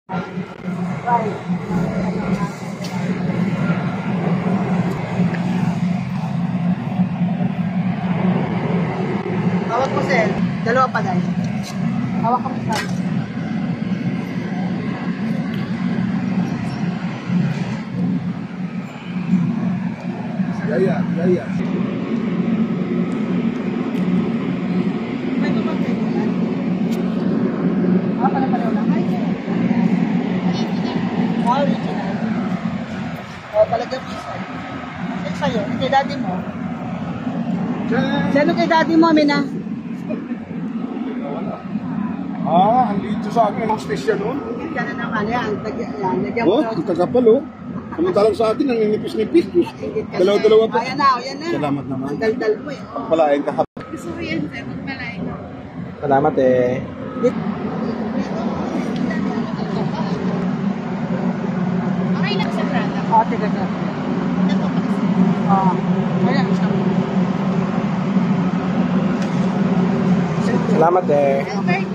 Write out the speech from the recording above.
Hawak ko, sir. Dalawa pa, guys. Hawak ko, sir. Yaya. May tumang kayo yan. Pala lang. Ay, sir. Original. Palagyan mo isa. Ay, sa'yo. Kay daddy mo. Sino kay daddy mo, Amina? Andito sa akin ang station nun. Yan na naman. Yan. Oh, ang kakapal oh. Samantalang sa atin, ang nipis-nipis. Dalawa-dalawa pa. Ayan na. Salamat naman. Ang daldal mo eh. Palain ka. Gusto ko yan, sir. Magpalain ko. Salamat eh. Okay lang sa Prada. Tiga sir. Ito pa kasi. Ayan. Salamat eh. Albert,